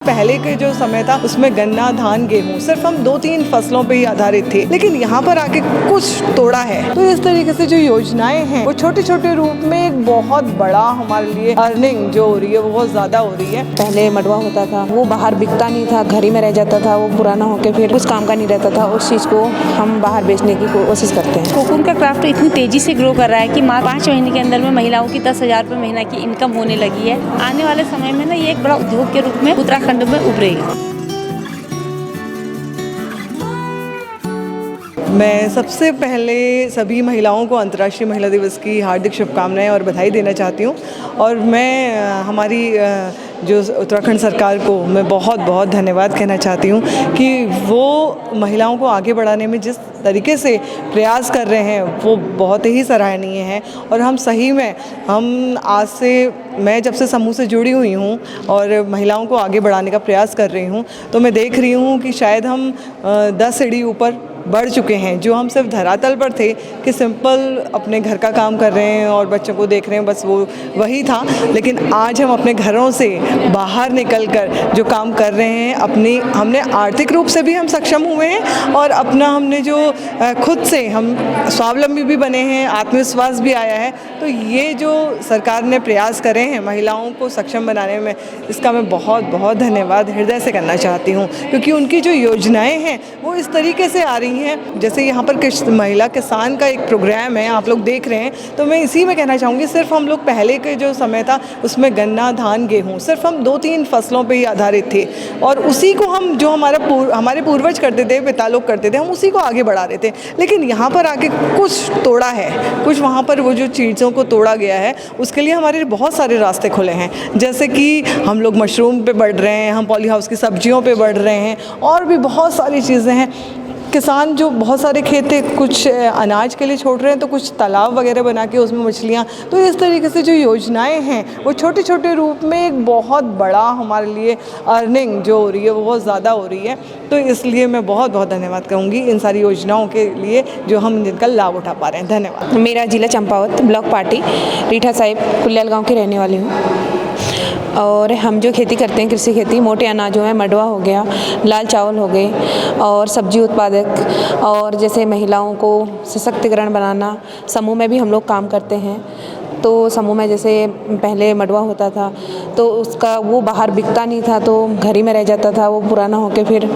पहले के जो समय था उसमें गन्ना, धान, गेहूँ सिर्फ हम 2-3 फसलों पे ही आधारित थे, लेकिन यहाँ पर आके कुछ तोड़ा है। तो इस तरीके से जो योजनाएं हैं वो छोटे छोटे रूप में एक बहुत बड़ा हमारे लिए अर्निंग जो हो रही है वो बहुत ज़्यादा हो रही है। पहले मडवा होता था, वो बाहर बिकता नहीं था, घर ही में रह जाता था, वो पुराना होकर फिर कुछ काम का नहीं रहता था। उस चीज़ को हम बाहर बेचने की कोशिश करते हैं। कोकून का क्राफ्ट इतनी तेज़ी से ग्रो कर रहा है कि 5 महीने के अंदर में महिलाओं की 10,000 रुपये महीना की इनकम होने लगी है। आने वाले समय में ना ये एक बड़ा उद्योग के रूप में उत्तराखंड में उभरेगा। मैं सबसे पहले सभी महिलाओं को अंतर्राष्ट्रीय महिला दिवस की हार्दिक शुभकामनाएं और बधाई देना चाहती हूं और मैं हमारी जो उत्तराखंड सरकार को मैं बहुत बहुत धन्यवाद कहना चाहती हूं कि वो महिलाओं को आगे बढ़ाने में जिस तरीके से प्रयास कर रहे हैं वो बहुत ही सराहनीय है। और हम सही में आज से मैं जब से समूह से जुड़ी हुई हूँ और महिलाओं को आगे बढ़ाने का प्रयास कर रही हूँ तो मैं देख रही हूँ कि शायद हम 10 सीढ़ी ऊपर बढ़ चुके हैं। जो हम सिर्फ धरातल पर थे कि सिंपल अपने घर का काम कर रहे हैं और बच्चों को देख रहे हैं, बस वो वही था, लेकिन आज हम अपने घरों से बाहर निकलकर जो काम कर रहे हैं, हमने आर्थिक रूप से भी हम सक्षम हुए हैं और अपना हमने जो खुद से हम स्वावलंबी भी बने हैं, आत्मविश्वास भी आया है। तो ये जो सरकार ने प्रयास करे हैं महिलाओं को सक्षम बनाने में, इसका मैं बहुत बहुत धन्यवाद हृदय से करना चाहती हूँ, क्योंकि उनकी जो योजनाएँ हैं वो इस तरीके से आ रही हैं। जैसे यहाँ पर महिला किसान का एक प्रोग्राम है, आप लोग देख रहे हैं, तो मैं इसी में कहना चाहूँगी सिर्फ हम लोग पहले के जो समय था उसमें गन्ना, धान, गेहूँ सिर्फ हम 2-3 फसलों पे ही आधारित थे और उसी को हम जो हमारे पूर्वज करते थे, पिता लोग करते थे, हम उसी को आगे बढ़ा रहे थे। लेकिन यहाँ पर आके कुछ तोड़ा है, कुछ वहाँ पर वो जो चीज़ों को तोड़ा गया है उसके लिए हमारे बहुत सारे रास्ते खुले हैं। जैसे कि हम लोग मशरूम पे बढ़ रहे हैं, हम पॉली हाउस की सब्जियों पे बढ़ रहे हैं और भी बहुत सारी चीज़ें हैं। किसान जो बहुत सारे खेत थे कुछ अनाज के लिए छोड़ रहे हैं, तो कुछ तालाब वगैरह बना के उसमें मछलियाँ, तो इस तरीके से जो योजनाएं हैं वो छोटे छोटे रूप में एक बहुत बड़ा हमारे लिए अर्निंग जो हो रही है वो बहुत ज़्यादा हो रही है। तो इसलिए मैं बहुत बहुत धन्यवाद कहूँगी इन सारी योजनाओं के लिए जो हम जिनका लाभ उठा पा रहे हैं। धन्यवाद। मेरा जिला चंपावत, ब्लॉक पार्टी, रीठा साहिब, कुल्याल गाँव की रहने वाली हूँ और हम जो खेती करते हैं, कृषि खेती, मोटे अनाजों में मडवा हो गया, लाल चावल हो गए और सब्जी उत्पादक, और जैसे महिलाओं को सशक्तिकरण बनाना, समूह में भी हम लोग काम करते हैं। तो समूह में जैसे पहले मडवा होता था तो उसका वो बाहर बिकता नहीं था, तो घर ही में रह जाता था, वो पुराना होकर फिर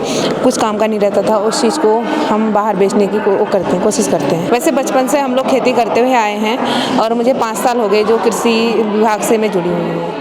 कुछ काम का नहीं रहता था। उस चीज़ को हम बाहर बेचने की कोशिश करते हैं। वैसे बचपन से हम लोग खेती करते हुए आए हैं और मुझे 5 साल हो गए जो कृषि विभाग से मैं जुड़ी हुई हूँ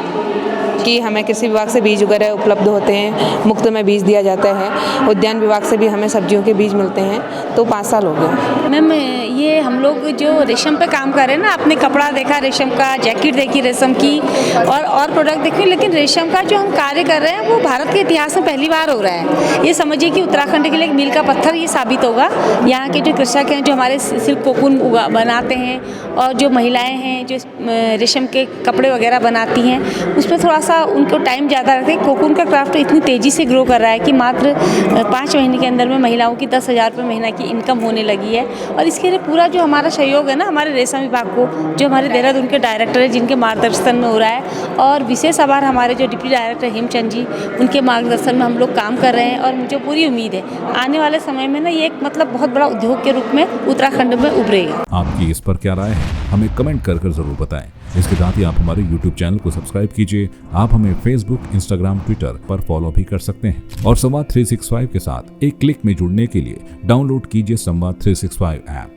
कि हमें कृषि विभाग से बीज वगैरह उपलब्ध होते हैं, मुफ्त में बीज दिया जाता है। उद्यान विभाग से भी हमें सब्जियों के बीज मिलते हैं। तो 5 साल हो गए। मैम, ये हम लोग जो रेशम पे काम कर रहे हैं ना, आपने कपड़ा देखा रेशम का, जैकेट देखी रेशम की और प्रोडक्ट देखी, लेकिन रेशम का जो हम कार्य कर रहे हैं वो भारत के इतिहास में पहली बार हो रहा है। ये समझिए कि उत्तराखंड के लिए एक मील का पत्थर ये साबित होगा। यहाँ के जो कृषक हैं जो हमारे सिल्क कोकून बनाते हैं और जो महिलाएँ हैं जो रेशम के कपड़े वगैरह बनाती हैं, उसमें थोड़ा सा उनको टाइम ज़्यादा लगता है। कोकून का क्राफ्ट इतनी तेज़ी से ग्रो कर रहा है कि मात्र 5 महीने के अंदर में महिलाओं की 10,000 रुपये महीना की इनकम होने लगी है। और इसके लिए पूरा जो हमारा सहयोग है ना, हमारे रेशम विभाग को, जो हमारे देहरादून के डायरेक्टर है जिनके मार्गदर्शन में हो रहा है, और विशेष आभार हमारे जो डिप्टी डायरेक्टर हेमचंद जी, उनके मार्गदर्शन में हम लोग काम कर रहे हैं। और मुझे पूरी उम्मीद है आने वाले समय में ना ये एक बहुत बड़ा उद्योग के रूप में उत्तराखंड में उभरेगा। आपकी इस पर क्या राय है, हमें कमेंट कर जरूर बताएं। इसके साथ ही आप हमारे YouTube चैनल को सब्सक्राइब कीजिए। आप हमें Facebook, Instagram, Twitter पर फॉलो भी कर सकते हैं और संवाद 365 के साथ एक क्लिक में जुड़ने के लिए डाउनलोड कीजिए संवाद 365 ऐप।